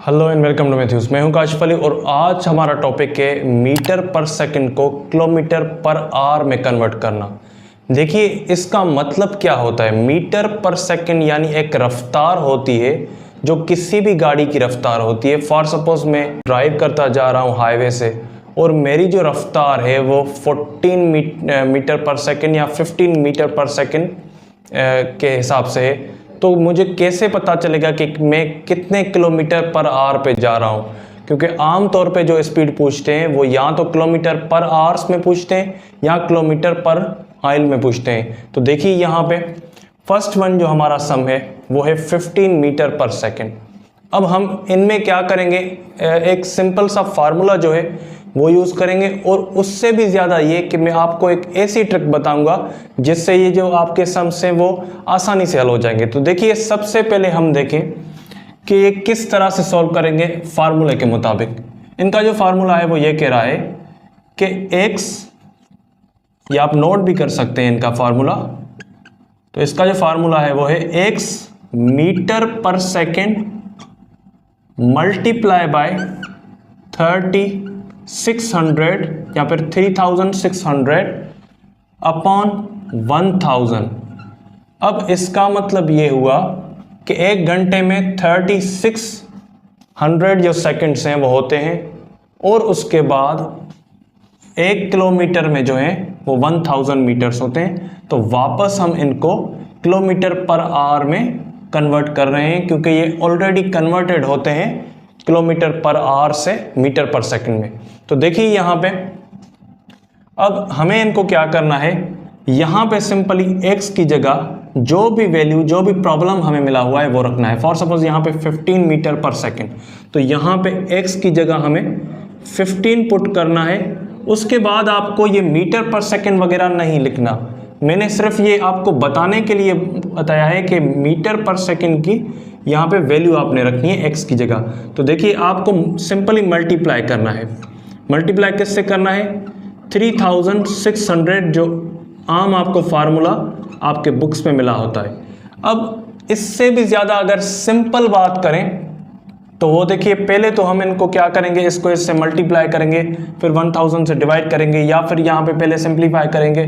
Hello and welcome to Mathews. मैं हूं काशिफ अली और आज हमारा टॉपिक है मीटर पर सेकंड को किलोमीटर पर आवर में कन्वर्ट करना। देखिए इसका मतलब क्या होता है। मीटर पर सेकंड यानी एक रफ्तार होती है जो किसी भी गाड़ी की रफ्तार होती है। फॉर सपोज मैं ड्राइव करता जा रहा हूं हाईवे से और मेरी जो रफ्तार है वो 14 मीटर पर सेकंड या 15 मीटर पर सेकंड के हिसाब से है। तो मुझे कैसे पता चलेगा कि मैं कितने किलोमीटर पर आवर पे जा रहा हूँ, क्योंकि आम तौर पे जो स्पीड पूछते हैं वो या तो किलोमीटर पर आवर्स में पूछते हैं या किलोमीटर पर माइल में पूछते हैं। तो देखिए यहाँ पे फर्स्ट वन जो हमारा सम है वो है 15 मीटर पर सेकंड। अब हम इनमें क्या करेंगे, एक सिंपल सा फार्मूला जो है वो यूज़ करेंगे और उससे भी ज़्यादा ये कि मैं आपको एक ऐसी ट्रिक बताऊंगा जिससे ये जो आपके सम्स हैं वो आसानी से हल हो जाएंगे। तो देखिए सबसे पहले हम देखें कि ये किस तरह से सॉल्व करेंगे फार्मूले के मुताबिक। इनका जो फार्मूला है वो ये कह रहा है कि x, ये आप नोट भी कर सकते हैं इनका फार्मूला। तो इसका जो फार्मूला है वो है x मीटर पर सेकेंड मल्टीप्लाई बाय 3600 या फिर 3600 अपॉन 1000। अब इसका मतलब ये हुआ कि एक घंटे में 3600 जो सेकंड्स हैं वो होते हैं और उसके बाद एक किलोमीटर में जो है वो 1000 मीटर्स होते हैं। तो वापस हम इनको किलोमीटर पर आवर में कन्वर्ट कर रहे हैं क्योंकि ये ऑलरेडी कन्वर्टेड होते हैं किलोमीटर पर आवर से मीटर पर सेकंड में। तो देखिए यहाँ पे अब हमें इनको क्या करना है, यहाँ पे सिंपली x की जगह जो भी वैल्यू, जो भी प्रॉब्लम हमें मिला हुआ है वो रखना है। फॉर सपोज यहाँ पे 15 मीटर पर सेकंड, तो यहाँ पे x की जगह हमें 15 पुट करना है। उसके बाद आपको ये मीटर पर सेकंड वगैरह नहीं लिखना, मैंने सिर्फ ये आपको बताने के लिए बताया है कि मीटर पर सेकंड की यहाँ पे वैल्यू आपने रखनी है x की जगह। तो देखिए आपको सिंपली मल्टीप्लाई करना है। मल्टीप्लाई किससे करना है, 3600 जो आम आपको फार्मूला आपके बुक्स में मिला होता है। अब इससे भी ज़्यादा अगर सिंपल बात करें तो वो देखिए पहले तो हम इनको क्या करेंगे, इसको इससे मल्टीप्लाई करेंगे, फिर 1000 से डिवाइड करेंगे या फिर यहाँ पे पहले सिंप्लीफाई करेंगे।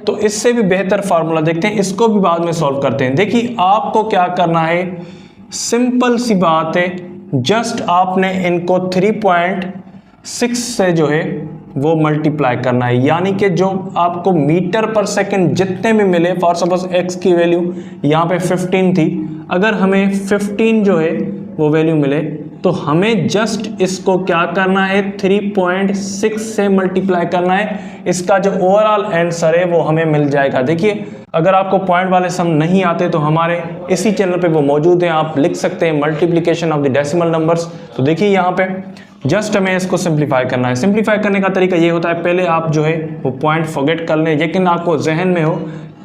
तो इससे भी बेहतर फार्मूला देखते हैं, इसको भी बाद में सॉल्व करते हैं। देखिए आपको क्या करना है, सिंपल सी बात है, जस्ट आपने इनको 3.6 से जो है वो मल्टीप्लाई करना है। यानी कि जो आपको मीटर पर सेकंड जितने भी मिले, फॉर सपोज x की वैल्यू यहाँ पे 15 थी, अगर हमें 15 जो है वो वैल्यू मिले तो हमें जस्ट इसको क्या करना है, 3.6 से मल्टीप्लाई करना है। इसका जो ओवरऑल आंसर है वो हमें मिल जाएगा। देखिए अगर आपको पॉइंट वाले सम नहीं आते तो हमारे इसी चैनल पे वो मौजूद हैं, आप लिख सकते हैं multiplication of the decimal numbers. तो देखिए यहाँ पे जस्ट हमें इसको सिंप्लीफाई करना है। सिंप्लीफाई करने का तरीका ये होता है, पहले आप जो है वो पॉइंट फॉरगेट कर लें, लेकिन आपको जहन में हो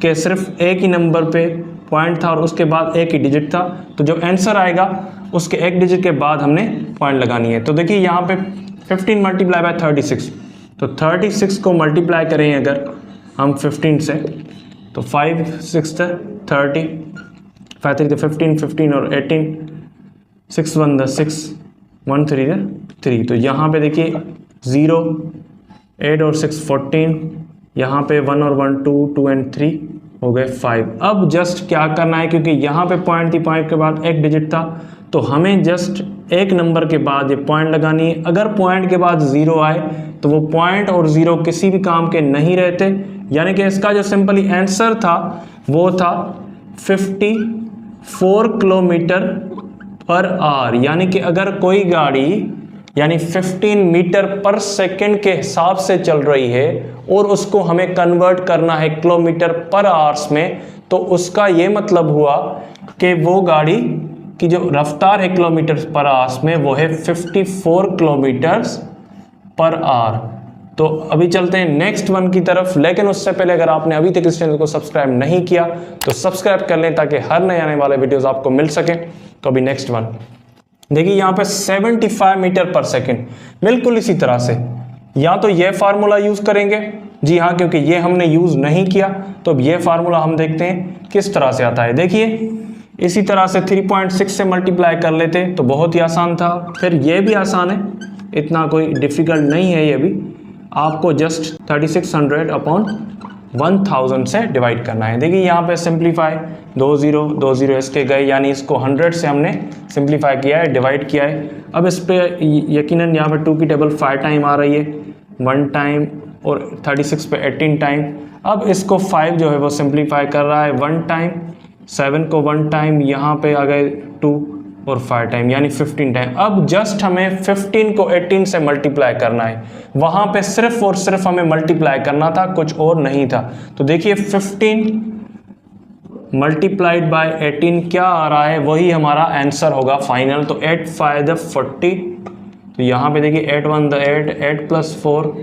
कि सिर्फ एक ही नंबर पे पॉइंट था और उसके बाद एक ही डिजिट था, तो जो आंसर आएगा उसके एक डिजिट के बाद हमने पॉइंट लगानी है। तो देखिए यहाँ पे 15 मल्टीप्लाई बाय 36, तो 36 को मल्टीप्लाई करें अगर हम 15 से, तो 5 6 30, 5 3 15, 15 और 18, 6 1 6, 1 3 3। तो यहाँ पे देखिए 0, 8 और 6 14, यहाँ पे 1 और 1 2, 2 एंड 3 हो गए 5। अब जस्ट क्या करना है, क्योंकि यहाँ पे पॉइंट थी, पॉइंट के बाद एक डिजिट था, तो हमें जस्ट एक नंबर के बाद ये पॉइंट लगानी है। अगर पॉइंट के बाद 0 आए तो वो पॉइंट और 0 किसी भी काम के नहीं रहते। यानी कि इसका जो सिंपली आंसर था वो था 54 किलोमीटर पर आवर। यानी कि अगर कोई गाड़ी यानी 15 मीटर पर सेकंड के हिसाब से चल रही है और उसको हमें कन्वर्ट करना है किलोमीटर पर आवर्स में, तो उसका ये मतलब हुआ कि वो गाड़ी की जो रफ्तार है किलोमीटर पर आवर्स में वो है 54 किलोमीटर्स पर आवर। तो अभी चलते हैं नेक्स्ट वन की तरफ, लेकिन उससे पहले अगर आपने अभी तक इस चैनल को सब्सक्राइब नहीं किया तो सब्सक्राइब कर लें ताकि हर नए आने वाले वीडियोस आपको मिल सके। तो अभी नेक्स्ट वन देखिए यहाँ पे 75 मीटर पर सेकंड, बिल्कुल इसी तरह से या तो ये फार्मूला यूज करेंगे, जी हाँ, क्योंकि ये हमने यूज नहीं किया। तो अब ये फार्मूला हम देखते हैं किस तरह से आता है। देखिए इसी तरह से 3.6 से मल्टीप्लाई कर लेते तो बहुत ही आसान था। फिर ये भी आसान है, इतना कोई डिफ़िकल्ट नहीं है। ये भी आपको जस्ट 3600 अपॉन 1000 से डिवाइड करना है। देखिए यहाँ पे सिंप्लीफाई, 2 0 इसके गए, यानी इसको 100 से हमने सिंप्लीफाई किया है, डिवाइड किया है। अब इस पर यकीनन यहाँ पे 2 की टेबल 5 टाइम आ रही है, 1 टाइम, और 36 पे 18 टाइम। अब इसको 5 जो है वो सिंप्लीफाई कर रहा है 1 टाइम, 7 को 1 टाइम, यहाँ पे आ गए 2 और 5 टाइम, यानी 15 टाइम। अब जस्ट हमें 15 को 18 से मल्टीप्लाई करना है, वहाँ पे सिर्फ और सिर्फ हमें मल्टीप्लाई करना था, कुछ और नहीं था। तो देखिए 15 मल्टीप्लाइड बाय 18 क्या आ रहा है, वही हमारा आंसर होगा फाइनल। तो 8 5 40, तो यहाँ पे देखिए 8 1 8, 8 + 4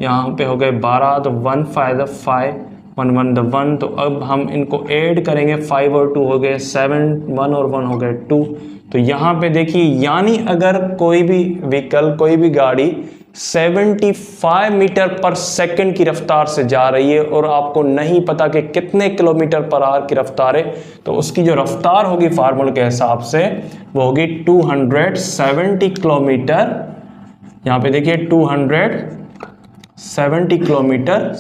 यहाँ पे हो गए 12, तो 1 5 5, 1 1 1। तो अब हम इनको ऐड करेंगे, 5 और 2 हो गए 7, 1 और 1 हो गए 2। तो यहाँ पे देखिए, यानी अगर कोई भी व्हीकल, कोई भी गाड़ी 75 मीटर पर सेकंड की रफ्तार से जा रही है और आपको नहीं पता कि कितने किलोमीटर पर आवर की रफ्तार है, तो उसकी जो रफ्तार होगी फार्मूले के हिसाब से वो होगी 270 किलोमीटर। यहाँ पे देखिए 270 किलोमीटर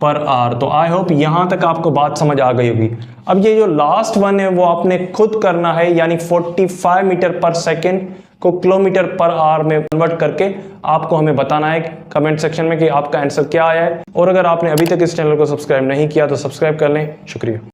पर आवर। तो आई होप यहाँ तक आपको बात समझ आ गई होगी। अब ये जो लास्ट वन है वो आपने खुद करना है, यानी 45 मीटर पर सेकेंड को किलोमीटर पर आवर में कन्वर्ट करके आपको हमें बताना है कमेंट सेक्शन में कि आपका आंसर क्या आया है। और अगर आपने अभी तक इस चैनल को सब्सक्राइब नहीं किया तो सब्सक्राइब कर लें। शुक्रिया।